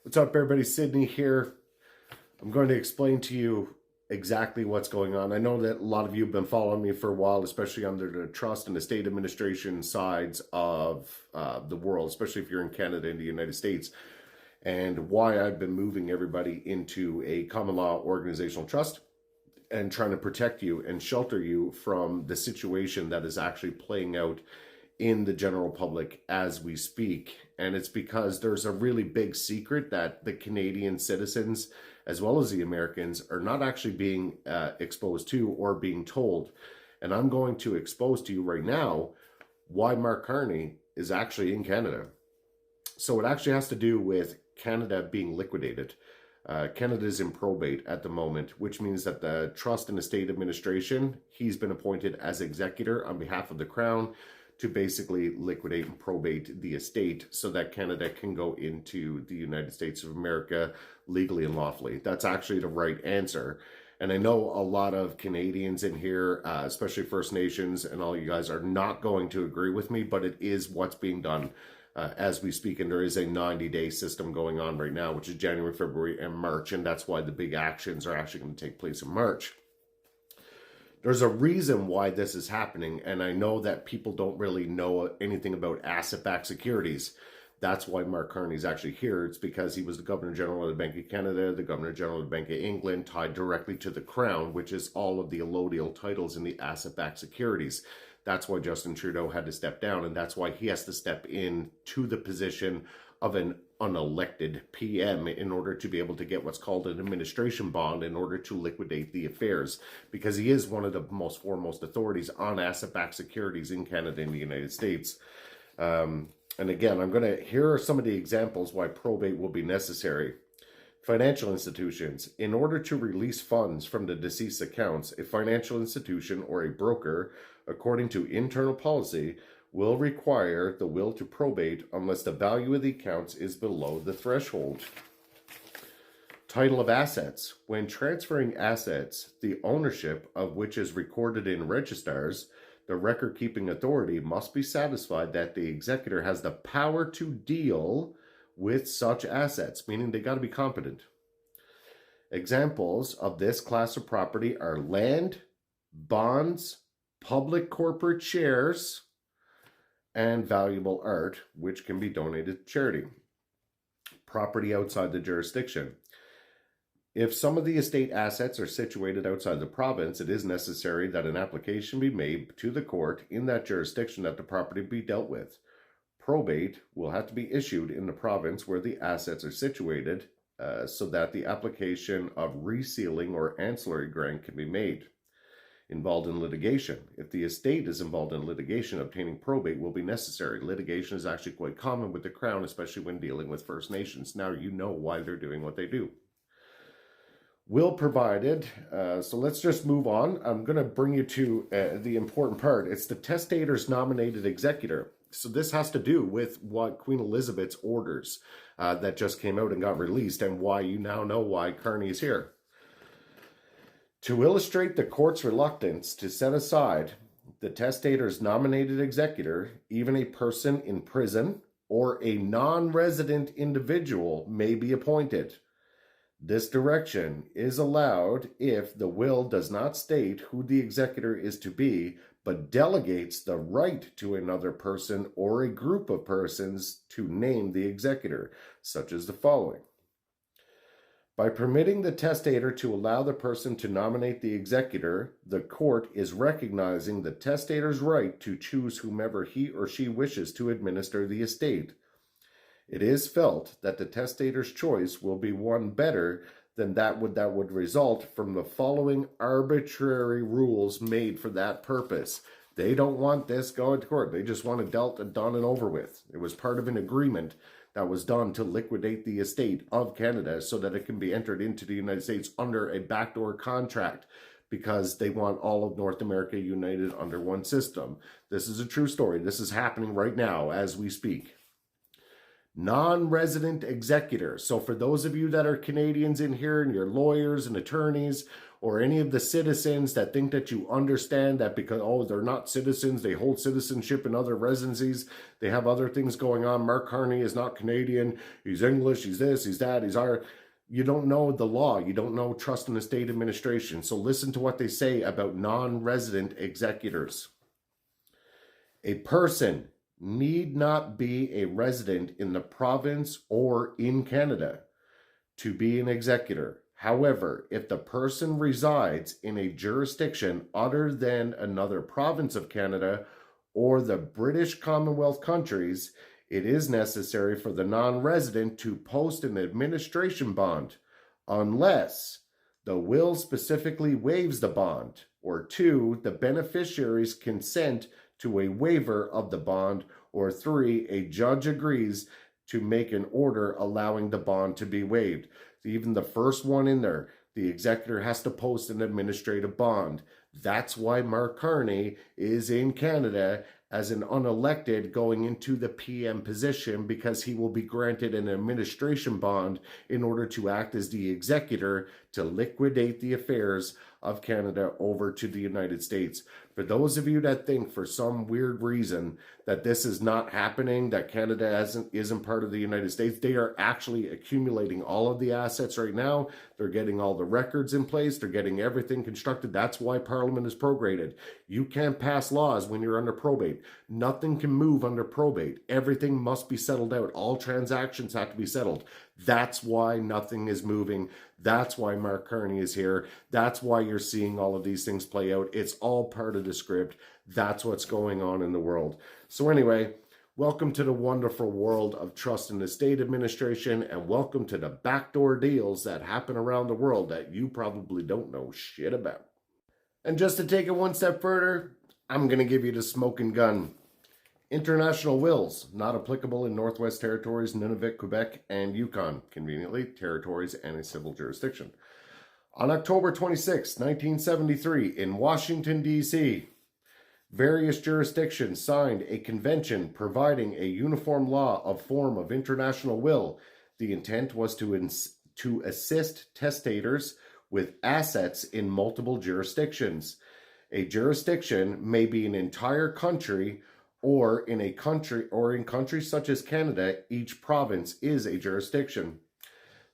What's up, everybody? Sydney here. I'm going to explain to you exactly what's going on. I know that a lot of you have been following me for a while, especially under the trust and estate administration sides of the world, especially if you're in Canada and the United States, and why I've been moving everybody into a common law organizational trust and trying to protect you and shelter you from the situation that is actually playing out in the general public as we speak. And it's because there's a really big secret that the Canadian citizens, as well as the Americans, are not actually being exposed to or being told. And I'm going to expose to you right now why Mark Carney is actually in Canada. So it actually has to do with Canada being liquidated. Canada is in probate at the moment, which means that the Trust and Estate Administration, he's been appointed as executor on behalf of the Crown to basically liquidate and probate the estate so that Canada can go into the United States of America legally and lawfully. That's actually the right answer. And I know a lot of Canadians in here, especially First Nations and all you guys, are not going to agree with me, but it is what's being done as we speak. And there is a 90-day system going on right now, which is January, February, and March. And that's why the big actions are actually going to take place in March. There's a reason why this is happening, and I know that people don't really know anything about asset-backed securities. That's why Mark Carney is actually here. It's because he was the Governor General of the Bank of Canada, the Governor General of the Bank of England, tied directly to the Crown, which is all of the allodial titles in the asset-backed securities. That's why Justin Trudeau had to step down, and that's why he has to step in to the position of an unelected PM in order to be able to get what's called an administration bond in order to liquidate the affairs, because he is one of the most foremost authorities on asset-backed securities in Canada and the United States. And again, here are some of the examples why probate will be necessary. Financial institutions. In order to release funds from the deceased's accounts, a financial institution or a broker, according to internal policy, will require the will to probate unless the value of the accounts is below the threshold. Title of assets. When transferring assets, the ownership of which is recorded in registers, the record-keeping authority must be satisfied that the executor has the power to deal with such assets, meaning they got to be competent. Examples of this class of property are land, bonds, public corporate shares, and valuable art, which can be donated to charity. Property outside the jurisdiction. If some of the estate assets are situated outside the province, it is necessary that an application be made to the court in that jurisdiction that the property be dealt with. Probate will have to be issued in the province where the assets are situated so that the application of resealing or ancillary grant can be made. Involved in litigation. If the estate is involved in litigation, obtaining probate will be necessary. Litigation is actually quite common with the Crown, especially when dealing with First Nations. Now you know why they're doing what they do. Will provided. So let's just move on. I'm going to bring you to the important part. It's the testator's nominated executor. So this has to do with what Queen Elizabeth's orders that just came out and got released, and why you now know why Carney is here. To illustrate the court's reluctance to set aside the testator's nominated executor, even a person in prison or a non-resident individual may be appointed. This direction is allowed if the will does not state who the executor is to be, but delegates the right to another person or a group of persons to name the executor, such as the following. By permitting the testator to allow the person to nominate the executor, the court is recognizing the testator's right to choose whomever he or she wishes to administer the estate. It is felt that the testator's choice will be one better than that would result from the following arbitrary rules made for that purpose. They don't want this going to court. They just want it dealt and done and over with. It was part of an agreement that was done to liquidate the estate of Canada so that it can be entered into the United States under a backdoor contract, because they want all of North America united under one system. This is a true story. This is happening right now as we speak. Non-resident executor. So for those of you that are Canadians in here and you're lawyers and attorneys, or any of the citizens that think that you understand that because, oh, they're not citizens, they hold citizenship in other residencies, they have other things going on. Mark Carney is not Canadian, he's English, he's this, he's that, he's Irish. You don't know the law. You don't know trust in the state administration. So listen to what they say about non-resident executors. A person need not be a resident in the province or in Canada to be an executor. However, if the person resides in a jurisdiction other than another province of Canada or the British Commonwealth countries, it is necessary for the non-resident to post an administration bond unless the will specifically waives the bond, or 2, the beneficiaries consent to a waiver of the bond, or 3, a judge agrees to make an order allowing the bond to be waived. So even the first one in there, the executor has to post an administrative bond. That's why Mark Carney is in Canada as an unelected going into the PM position, because he will be granted an administration bond in order to act as the executor to liquidate the affairs of Canada over to the United States. For those of you that think for some weird reason that this is not happening, that Canada isn't part of the United States, they are actually accumulating all of the assets right now. They're getting all the records in place. They're getting everything constructed. That's why Parliament is prorated. You can't pass laws when you're under probate. Nothing can move under probate. Everything must be settled out. All transactions have to be settled. That's why nothing is moving. That's why Mark Carney is here. That's why you're seeing all of these things play out. It's all part of the script. That's what's going on in the world. So anyway, welcome to the wonderful world of trust in the state administration, and welcome to the backdoor deals that happen around the world that you probably don't know shit about. And just to take it one step further, I'm going to give you the smoking gun. International wills, not applicable in Northwest Territories, Nunavut, Quebec, and Yukon, conveniently territories and a civil jurisdiction. On October 26, 1973, in Washington, D.C., various jurisdictions signed a convention providing a uniform law of form of international will. The intent was to assist testators with assets in multiple jurisdictions. A jurisdiction may be an entire country, or in countries such as Canada, each province is a jurisdiction.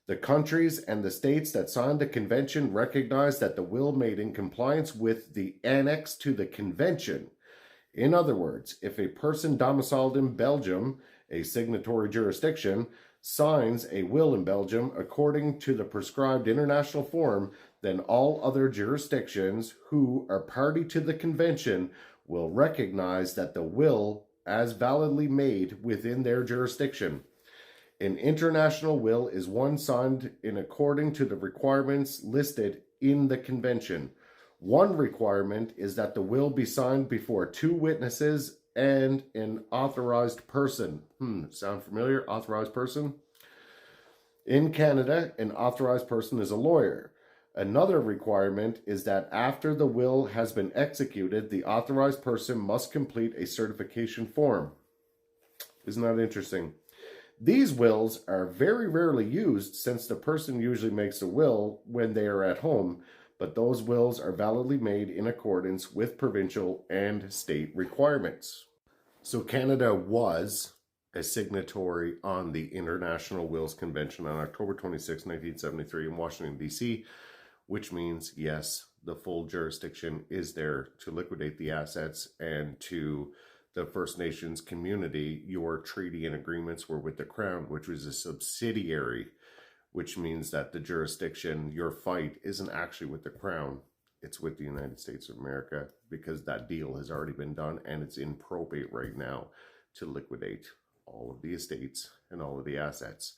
The countries and the states that signed the convention recognize that the will made in compliance with the annex to the convention. In other words, if a person domiciled in Belgium, a signatory jurisdiction, signs a will in Belgium according to the prescribed international form, then all other jurisdictions who are party to the convention will recognize that the will as validly made within their jurisdiction. An international will is one signed in according to the requirements listed in the convention. One requirement is that the will be signed before 2 witnesses and an authorized person. Sound familiar? Authorized person? In Canada, an authorized person is a lawyer. Another requirement is that after the will has been executed, the authorized person must complete a certification form. Isn't that interesting? These wills are very rarely used, since the person usually makes a will when they are at home, but those wills are validly made in accordance with provincial and state requirements. So Canada was a signatory on the International Wills Convention on October 26, 1973 in Washington, D.C., which means, yes, the full jurisdiction is there to liquidate the assets, and to the First Nations community, your treaty and agreements were with the Crown, which was a subsidiary, which means that the jurisdiction, your fight, isn't actually with the Crown. It's with the United States of America, because that deal has already been done, and it's in probate right now to liquidate all of the estates and all of the assets.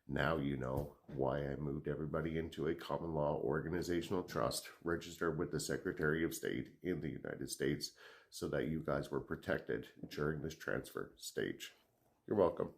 Now you know why I moved everybody into a common law organizational trust registered with the Secretary of State in the United States, so that you guys were protected during this transfer stage. You're welcome.